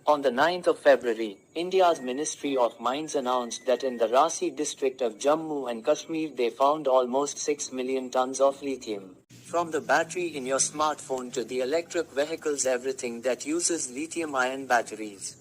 On the 9th of February, India's Ministry of Mines announced that in the Rasi district of Jammu and Kashmir they found almost 6 million tons of lithium. From the battery in your smartphone to the electric vehicles, everything that uses lithium-ion batteries.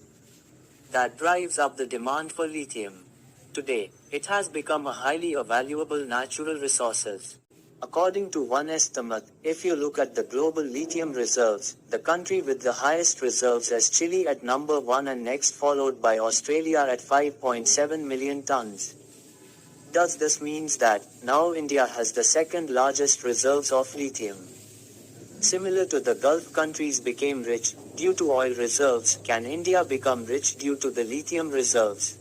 That drives up the demand for lithium. Today, it has become a highly valuable natural resource. According to one estimate, if you look at the global lithium reserves, the country with the highest reserves is Chile at number 1 and next followed by Australia at 5.7 million tons. Does this means that now India has the second largest reserves of lithium? Similar to the Gulf countries became rich due to oil reserves, can India become rich due to the lithium reserves?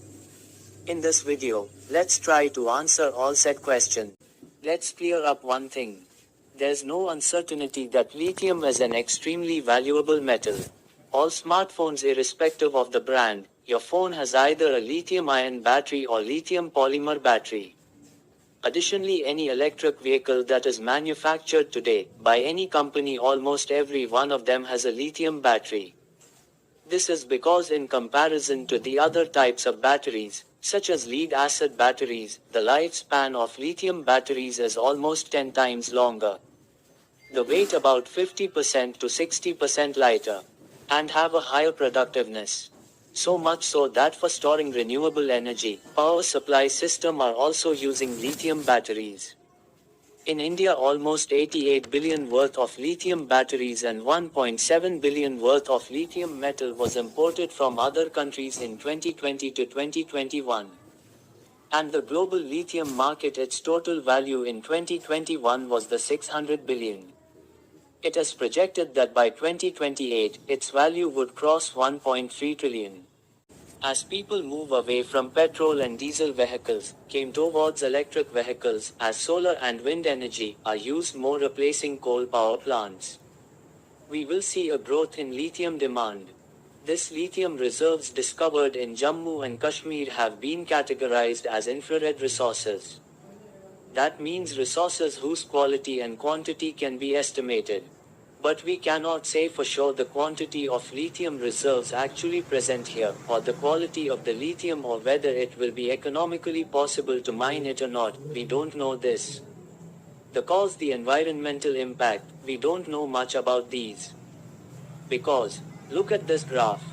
In this video, let's try to answer all said questions. Let's clear up one thing. There's no uncertainty that lithium is an extremely valuable metal. All smartphones, irrespective of the brand, your phone has either a lithium-ion battery or lithium polymer battery. Additionally, any electric vehicle that is manufactured today by any company, almost every one of them has a lithium battery. This is because in comparison to the other types of batteries, such as lead-acid batteries, the lifespan of lithium batteries is almost 10 times longer. The weight about 50% to 60% lighter, and have a higher productiveness. So much so that for storing renewable energy, power supply system are also using lithium batteries. In India, almost 88 billion worth of lithium batteries and 1.7 billion worth of lithium metal was imported from other countries in 2020 to 2021. And the global lithium market, its total value in 2021 was the 600 billion. It is projected that by 2028, its value would cross 1.3 trillion. As people move away from petrol and diesel vehicles, came towards electric vehicles, as solar and wind energy are used more, replacing coal power plants. We will see a growth in lithium demand. This lithium reserves discovered in Jammu and Kashmir have been categorized as infrared resources. That means resources whose quality and quantity can be estimated. But we cannot say for sure the quantity of lithium reserves actually present here, or the quality of the lithium, or whether it will be economically possible to mine it or not. We don't know this. The environmental impact, we don't know much about these. Because, look at this graph.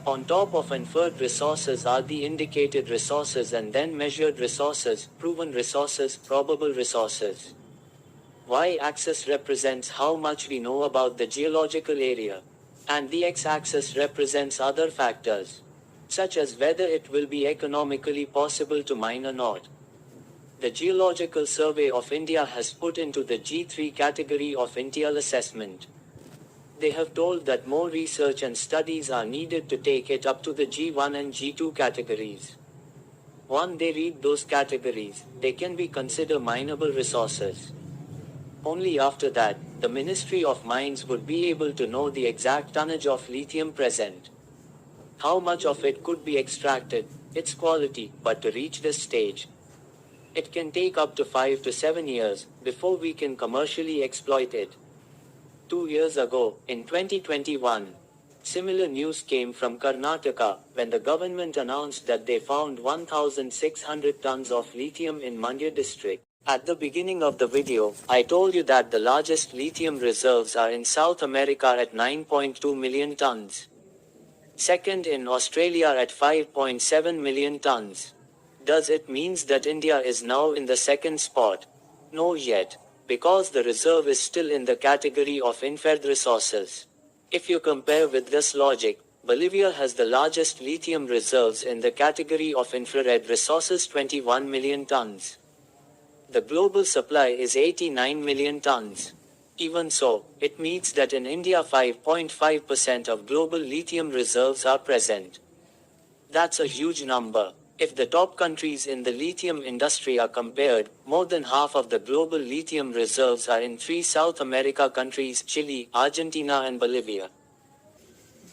On top of inferred resources are the indicated resources and then measured resources, proven resources, probable resources. Y-axis represents how much we know about the geological area, and the x-axis represents other factors, such as whether it will be economically possible to mine or not. The Geological Survey of India has put into the G3 category of initial assessment. They have told that more research and studies are needed to take it up to the G1 and G2 categories. Once they reach those categories, they can be considered mineable resources. Only after that, the Ministry of Mines would be able to know the exact tonnage of lithium present. How much of it could be extracted, its quality, but to reach this stage, it can take up to 5 to 7 years before we can commercially exploit it. 2 years ago, in 2021, similar news came from Karnataka when the government announced that they found 1,600 tons of lithium in Mandya district. At the beginning of the video, I told you that the largest lithium reserves are in South America at 9.2 million tons. Second in Australia at 5.7 million tons. Does it means that India is now in the second spot? No yet, because the reserve is still in the category of inferred resources. If you compare with this logic, Bolivia has the largest lithium reserves in the category of infrared resources, 21 million tons. The global supply is 89 million tons. Even so, it means that in India 5.5% of global lithium reserves are present. That's a huge number. If the top countries in the lithium industry are compared, more than half of the global lithium reserves are in 3 South America countries: Chile, Argentina and Bolivia.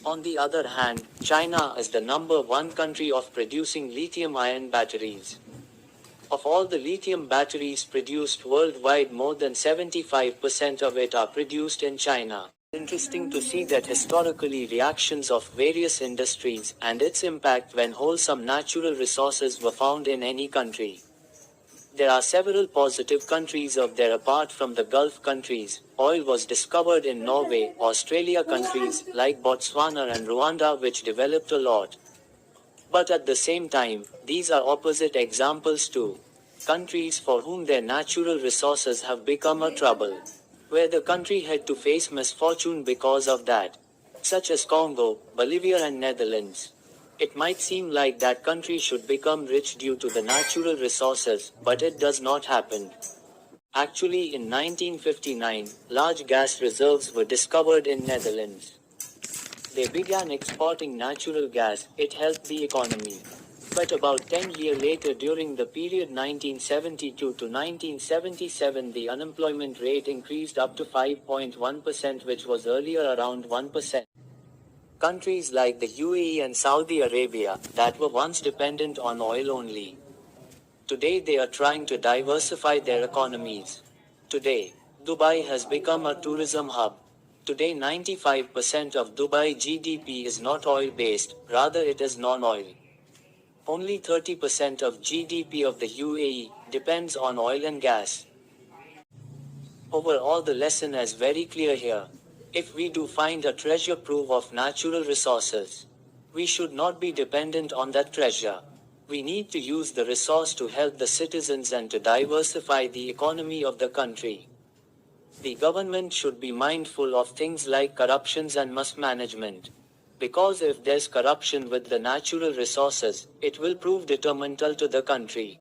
On the other hand, China is the number 1 country of producing lithium-ion batteries. Of all the lithium batteries produced worldwide, more than 75% of it are produced in China. Interesting to see that historically reactions of various industries and its impact when wholesome natural resources were found in any country. There are several positive countries of there apart from the Gulf countries. Oil was discovered in Norway, Australia countries like Botswana and Rwanda which developed a lot. But at the same time, these are opposite examples too. Countries for whom their natural resources have become a trouble. Where the country had to face misfortune because of that. Such as Congo, Bolivia and Netherlands. It might seem like that country should become rich due to the natural resources, but it does not happen. Actually in 1959, large gas reserves were discovered in Netherlands. They began exporting natural gas, it helped the economy. But about 10 years later during the period 1972 to 1977 the unemployment rate increased up to 5.1% which was earlier around 1%. Countries like the UAE and Saudi Arabia, that were once dependent on oil only. Today they are trying to diversify their economies. Today, Dubai has become a tourism hub. Today 95% of Dubai GDP is not oil-based, rather it is non-oil. Only 30% of GDP of the UAE depends on oil and gas. Overall the lesson is very clear here. If we do find a treasure trove of natural resources, we should not be dependent on that treasure. We need to use the resource to help the citizens and to diversify the economy of the country. The government should be mindful of things like corruptions and mismanagement. Because if there's corruption with the natural resources, it will prove detrimental to the country.